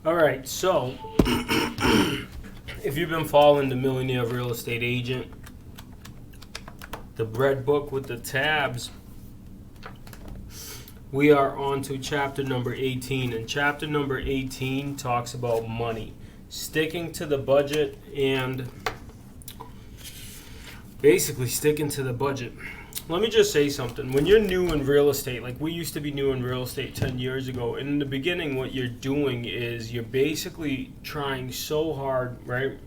All right, so if you've been following the Millionaire Real Estate Agent, the bread book with the tabs, we are on to chapter number 18. And chapter number 18 talks about money, sticking to the budget, and basically sticking to the budget. Let me just say something. When you're new in real estate, like we used to be new in real estate 10 years ago, in the beginning, what you're doing is you're basically trying so hard, right,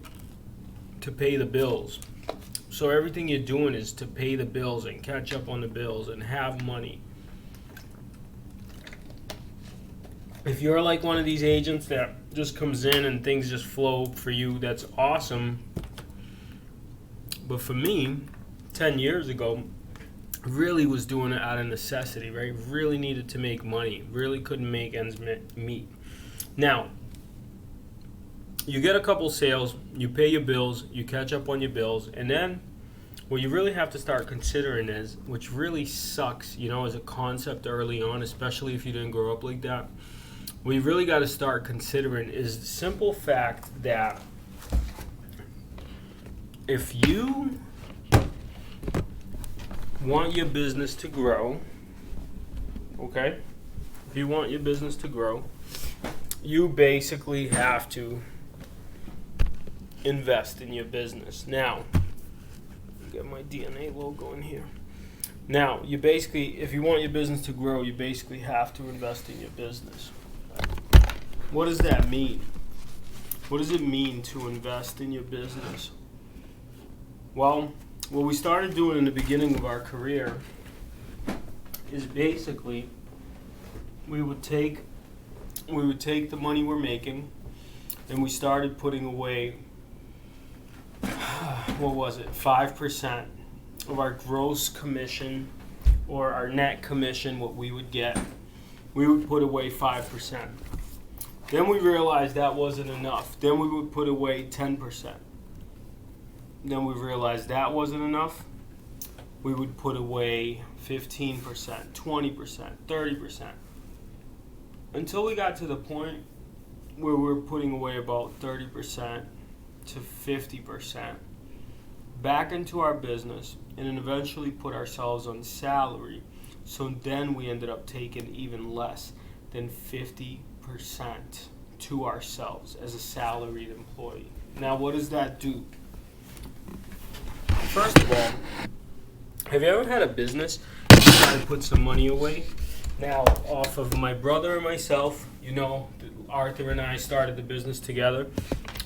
to pay the bills. So everything you're doing is to pay the bills and catch up on the bills and have money. If you're like one of these agents that just comes in and things just flow for you, that's awesome. But for me, 10 years ago, really was doing it out of necessity, right? Really needed to make money. Really couldn't make ends meet. Now, you get a couple sales, you pay your bills, you catch up on your bills, and then what you really have to start considering is, which really sucks, as a concept early on, especially if you didn't grow up like that, what you really got to start considering is the simple fact that if you want your business to grow, okay? If you want your business to grow, you basically have to invest in your business. Now, get my DNA logo in here. Now, if you want your business to grow, you basically have to invest in your business. What does that mean? What does it mean to invest in your business? Well, what we started doing in the beginning of our career is basically we would take the money we're making and we started putting away 5% of our gross commission or our net commission, what we would get. We would put away 5%. Then we realized that wasn't enough. Then we would put away 10%. Then we realized that wasn't enough. We would put away 15%, 20%, 30%. Until we got to the point where we're putting away about 30% to 50% back into our business, and then eventually put ourselves on salary. So then we ended up taking even less than 50% to ourselves as a salaried employee. Now, what does that do? First of all, have you ever had a business you try to put some money away? Now, off of my brother and myself, Arthur and I started the business together.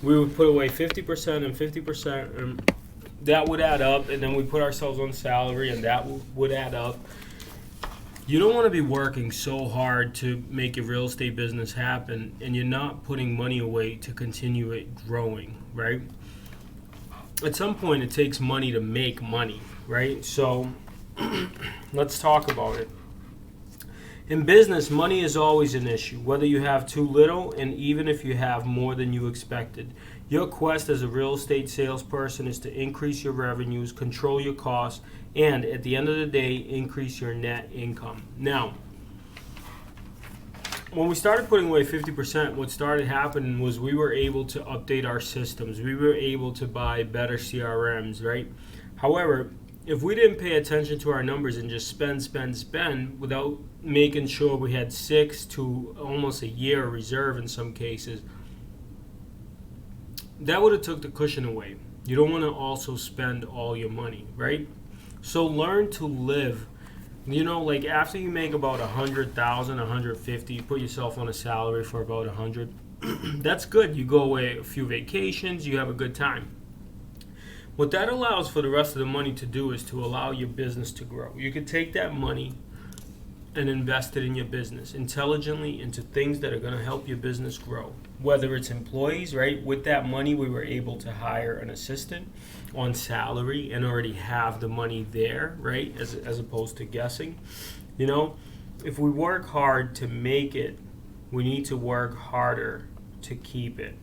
We would put away 50% and 50%, and that would add up, and then we put ourselves on salary, and that would add up. You don't want to be working so hard to make your real estate business happen, and you're not putting money away to continue it growing, right? At some point, it takes money to make money, right? So let's talk about it. In business, money is always an issue, whether you have too little and even if you have more than you expected. Your quest as a real estate salesperson is to increase your revenues, control your costs, and at the end of the day, increase your net income. Now, when we started putting away 50%, what started happening was we were able to update our systems. We were able to buy better CRMs, right? However, if we didn't pay attention to our numbers and just spend without making sure we had 6 to almost a year reserve in some cases, that would have took the cushion away. You don't want to also spend all your money, right? So learn to live. Like after you make about 100,000, 150, you put yourself on a salary for about 100. That's good. You go away a few vacations, you have a good time. What that allows for the rest of the money to do is to allow your business to grow. You could take that money and invest it in your business intelligently into things that are going to help your business grow. Whether it's employees, right? With that money, we were able to hire an assistant on salary and already have the money there, right? As opposed to guessing. If we work hard to make it, we need to work harder to keep it,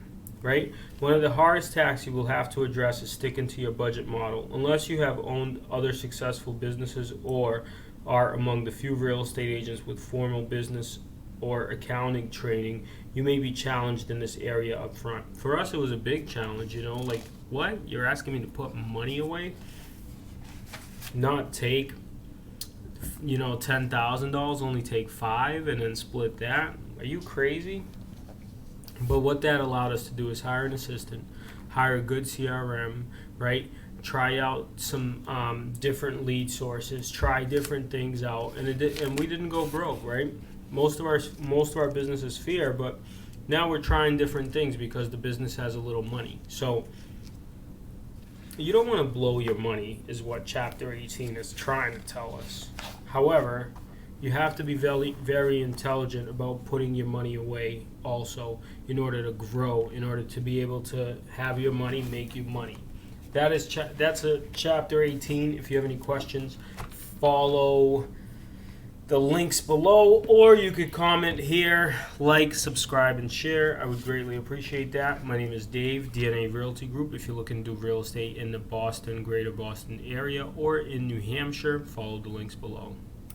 right? One of the hardest tasks you will have to address is sticking to your budget model. Unless you have owned other successful businesses or are among the few real estate agents with formal business or accounting training, you may be challenged in this area up front. For us, it was a big challenge, like, what? You're asking me to put money away? Not take, $10,000, only take $5 and then split that? Are you crazy? But what that allowed us to do is hire an assistant, hire a good CRM, right? Try out some different lead sources, try different things out, and we didn't go broke, right? Most of our business is fear, but now we're trying different things because the business has a little money. So you don't want to blow your money, is what Chapter 18 is trying to tell us. However, you have to be very, very intelligent about putting your money away also in order to grow, in order to be able to have your money make you money. That's a Chapter 18. If you have any questions, follow the links below, or you could comment here, like, subscribe, and share. I would greatly appreciate that. My name is Dave, DNA Realty Group. If you're looking to do real estate in the greater Boston area, or in New Hampshire, follow the links below.